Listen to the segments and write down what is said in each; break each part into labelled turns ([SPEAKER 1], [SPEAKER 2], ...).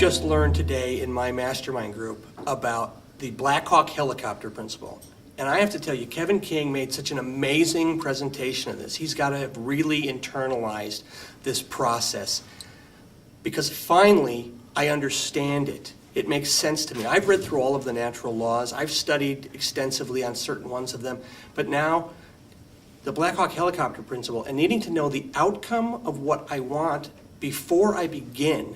[SPEAKER 1] just learned today in my mastermind group about the Black Hawk helicopter principle. And I have to tell you, Kevin King made such an amazing presentation of this. He's got to have really internalized this process, because finally I understand it. It makes sense to me. I've read through all of the natural laws. I've studied extensively on certain ones of them. But now, the Black Hawk helicopter principle and needing to know the outcome of what I want before I begin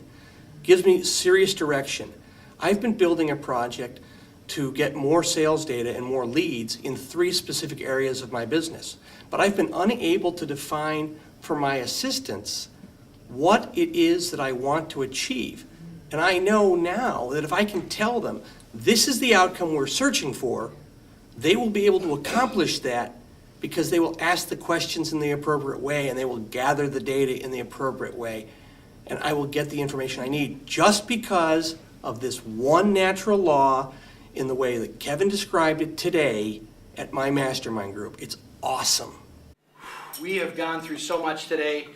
[SPEAKER 1] gives me serious direction. I've been building a project to get more sales data and more leads in 3 specific areas of my business. But I've been unable to define for my assistants what it is that I want to achieve. And I know now that if I can tell them, this is the outcome we're searching for, they will be able to accomplish that because they will ask the questions in the appropriate way and they will gather the data in the appropriate way. And I will get the information I need just because of this one natural law in the way that Kevin described it today at my mastermind group. It's awesome.
[SPEAKER 2] We have gone through so much today.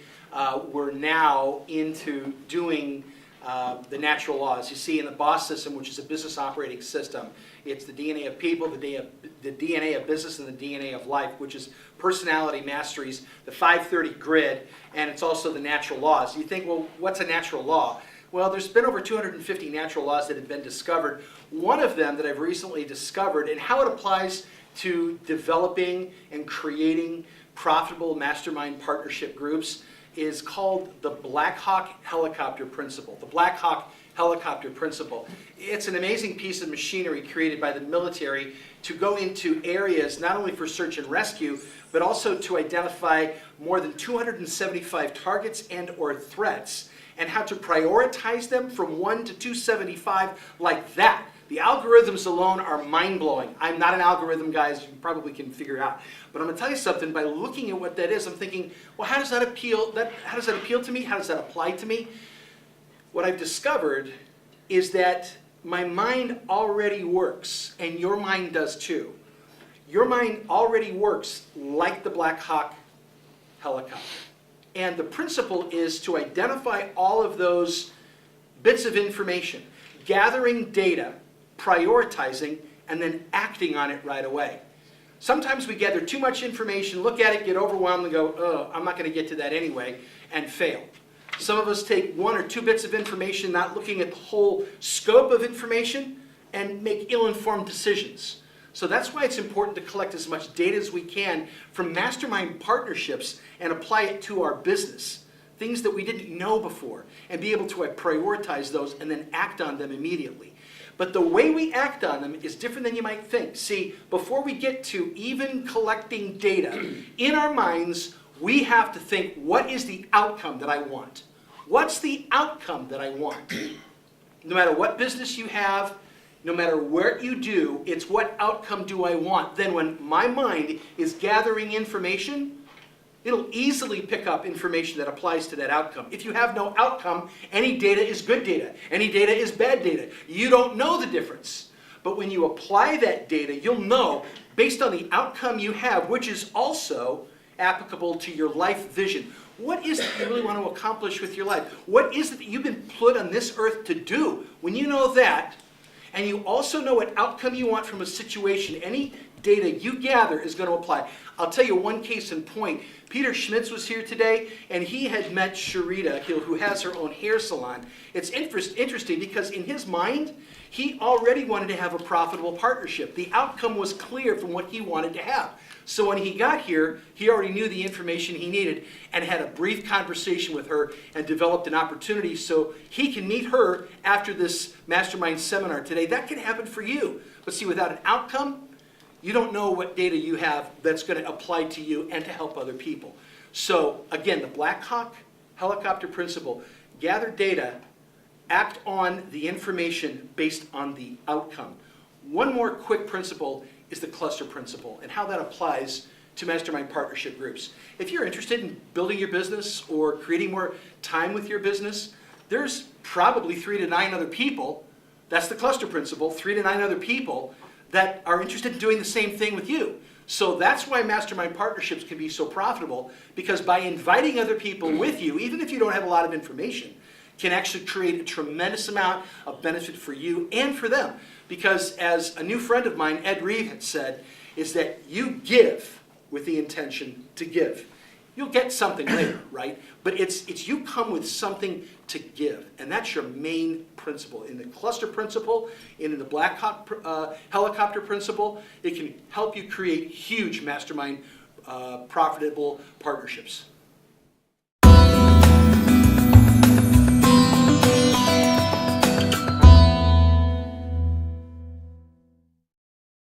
[SPEAKER 2] We're now into doing the natural laws. You see, in the BOSS system, which is a business operating system, it's the DNA of people, the DNA of business, and the DNA of life, which is personality masteries, the 530 grid, and it's also the natural laws. You think, well, what's a natural law? Well, there's been over 250 natural laws that have been discovered. One of them that I've recently discovered, and how it applies to developing and creating profitable mastermind partnership groups, is called the Black Hawk helicopter principle. The Black Hawk helicopter principle. It's an amazing piece of machinery created by the military to go into areas not only for search and rescue, but also to identify more than 275 targets and or threats, and how to prioritize them from 1 to 275 like that. The algorithms alone are mind-blowing. I'm not an algorithm guy, as you probably can figure out. But I'm going to tell you something. By looking at what that is, I'm thinking, well, how does that appeal? How does that appeal to me? How does that apply to me? What I've discovered is that my mind already works, and your mind does too. Your mind already works like the Black Hawk helicopter. And the principle is to identify all of those bits of information, gathering data, prioritizing, and then acting on it right away. Sometimes we gather too much information, look at it, get overwhelmed, and go, oh, I'm not going to get to that anyway, and fail. Some of us take 1 or 2 bits of information, not looking at the whole scope of information, and make ill-informed decisions. So that's why it's important to collect as much data as we can from mastermind partnerships and apply it to our business. Things that we didn't know before, and be able to prioritize those and then act on them immediately. But the way we act on them is different than you might think. See, before we get to even collecting data, in our minds, we have to think, what is the outcome that I want? What's the outcome that I want? No matter what business you have, no matter what you do, it's what outcome do I want? Then when my mind is gathering information, it'll easily pick up information that applies to that outcome. If you have no outcome, any data is good data. Any data is bad data. You don't know the difference. But when you apply that data, you'll know, based on the outcome you have, which is also applicable to your life vision. What is it you really want to accomplish with your life? What is it that you've been put on this earth to do? When you know that, and you also know what outcome you want from a situation, any data you gather is going to apply. I'll tell you one case in point. Peter Schmitz was here today, and he had met Sharita, who has her own hair salon. It's interesting because in his mind, he already wanted to have a profitable partnership. The outcome was clear from what he wanted to have. So when he got here, he already knew the information he needed and had a brief conversation with her and developed an opportunity so he can meet her after this mastermind seminar today. That can happen for you. But see, without an outcome, you don't know what data you have that's going to apply to you and to help other people. So again, the Black Hawk helicopter principle: gather data, act on the information based on the outcome. One more quick principle is the cluster principle and how that applies to mastermind partnership groups. If you're interested in building your business or creating more time with your business, there's probably 3 to 9 other people. That's the cluster principle, 3 to 9 other people that are interested in doing the same thing with you. So that's why mastermind partnerships can be so profitable, because by inviting other people with you, even if you don't have a lot of information, can actually create a tremendous amount of benefit for you and for them. Because as a new friend of mine, Ed Reeve, had said, is that you give with the intention to give. You'll get something later, right? But it's you come with something to give, and that's your main principle. In the cluster principle, in the Black Hawk helicopter principle, it can help you create huge mastermind profitable partnerships.